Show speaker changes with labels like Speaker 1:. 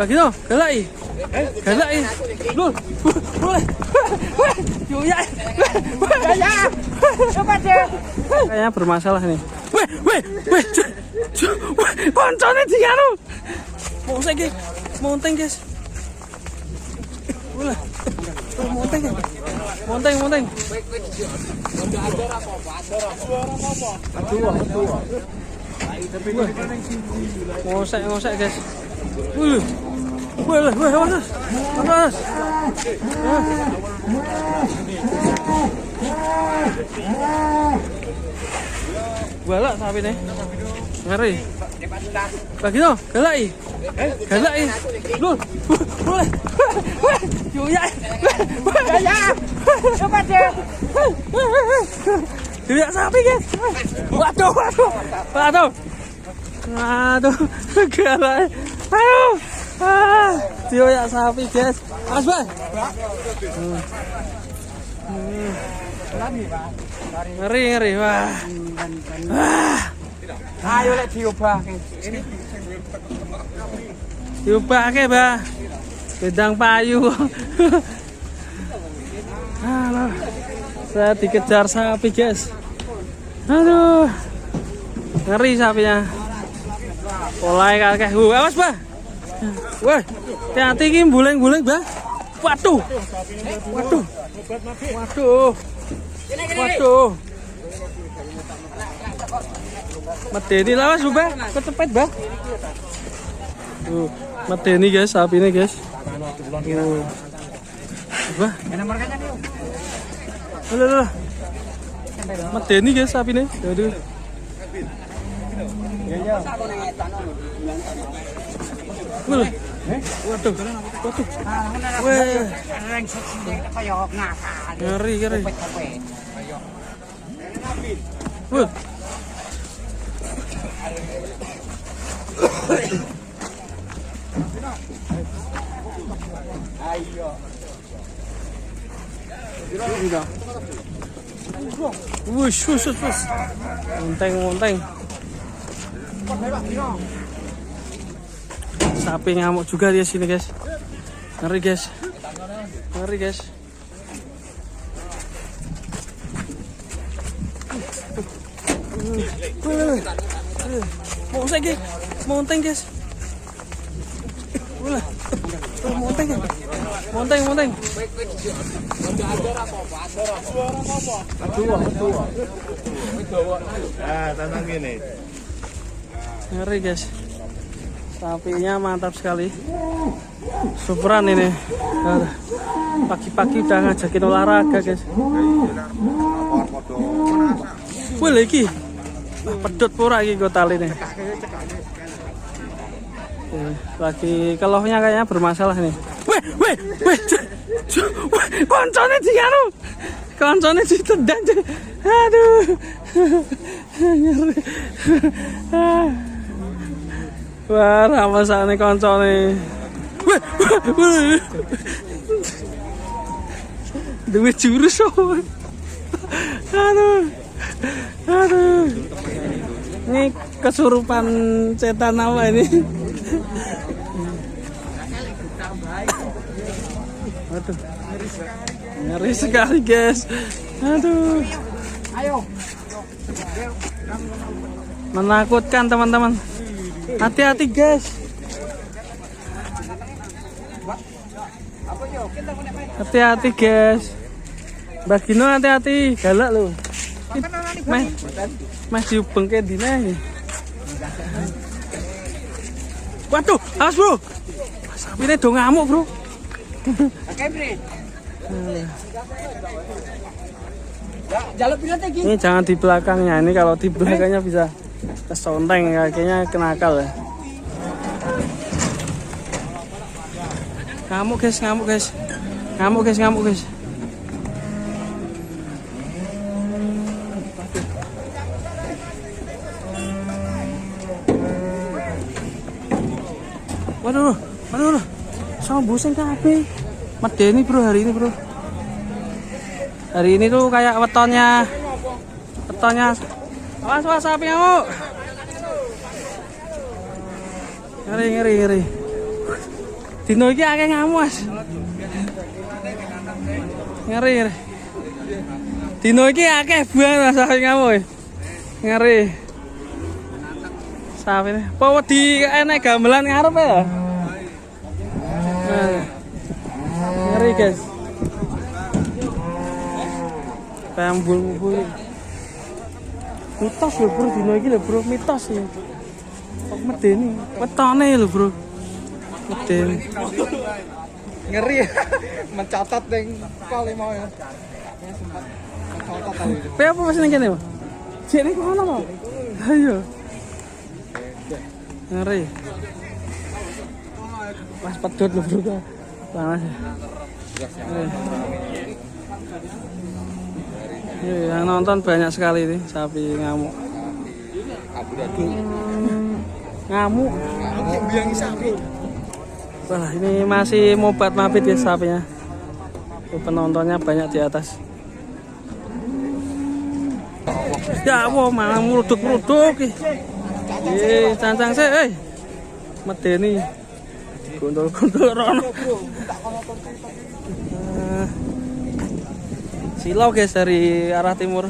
Speaker 1: Bagi no, galak. Galak. Lul. Boleh. Yo ya. Ya. Coba deh. Kayaknya bermasalah nih. Weh. Koncone dianu. Monteng, guys. Boleh. Monteng. Ngosek guys. Awas. Galak sapi nih. Ngeri. Bagi no, galak. Lul. Boleh. Yo ya. Coba deh. Lihat sapi guys. Waduh. Galak. Ayo. Dioyak sapi guys. Mas Bang. Ngeri. Wah. Ayo lek diobahke. Diobahke, Mbah. Gedang payu. Halo. Saya dikejar sapi, guys. Aduh. Ngeri sapinya. Mulai kakek. Awas, Mbah. Wah, hati-hati iki buleng-buleng, Mbah. Waduh. Medeni lawas, Mbah. Kecepet, Mbah. Tuh, medeni guys, sapi ini, guys. Mbah. Halo. Medeni guys, sapi ini. Aduh. Waduh. Weh. Ngeri. Wah. Wush. Monteng. Sapi ngamuk juga di sini, guys. Ngeri, guys. Monteng, guys. Monteng.
Speaker 2: Tanang gini.
Speaker 1: Ngeri, guys. Sapinya mantap sekali. Superan ini. Pagi-pagi udah ngajakin olahraga, guys. Wih, lagi. Pedot pura iki kok tali nih. Lagi kelohnya kayaknya bermasalah nih. Weh. Koncone dianu. Koncone ditendang. Aduh. Ngeri. Wah, ramasane koncone. Weh. Duwe jurus kok. Aduh. Ini kesurupan setan apa ini? Aduh. Ngeri sekali, guys. Aduh. Ayo. Menakutkan, teman-teman. Hati-hati, guys. Hati-hati, guys. Mbak Gino, hati-hati. Galak loh. Mas diubengke dine. Waduh, awas, Bro. Sapine do ngamuk, Bro. Ini jangan di belakangnya, ini kalau di belakangnya bisa kesonteng, kayaknya kenakal ya. Ngamuk guys. Waduh. Sama buseng kabeh. Medeni, Bro, hari ini, Bro. Hari ini tuh kayak wetonnya. Awas sapi ngamuk. Ngeri. Dino iki akeh ngamuk, Mas. Ngeri. Dino iki akeh banget sapi ngamuk. Ngeri. Sapi ini. Apa wedi enek gamelan ngarep ya? Nah. Ngeri, guys. Pambul-pambul. Mitos lho, Bro, dino iki lho, Bro, mitos ya. Kok medeni, wetone lho, Bro. Medeni.
Speaker 2: Ngeri ya. Mencatat yang kali mau ya. Mencatat tadi.
Speaker 1: Pe apa masih nang kene, Pak? Jek ning kono, Pak. Ayo. Ngeri. Mas pedot lho, Bro. Panas. Yang nonton banyak sekali nih sapi ngamuk. Ngamuk.
Speaker 2: Biangi sapi.
Speaker 1: Wah, ini masih mobat mabit ya sapinya. Penontonnya banyak di atas. Ya, wah malah meruduk-meruduk. Cancang sih, medeni. Gondol-gondol rono. Silau guys dari arah timur.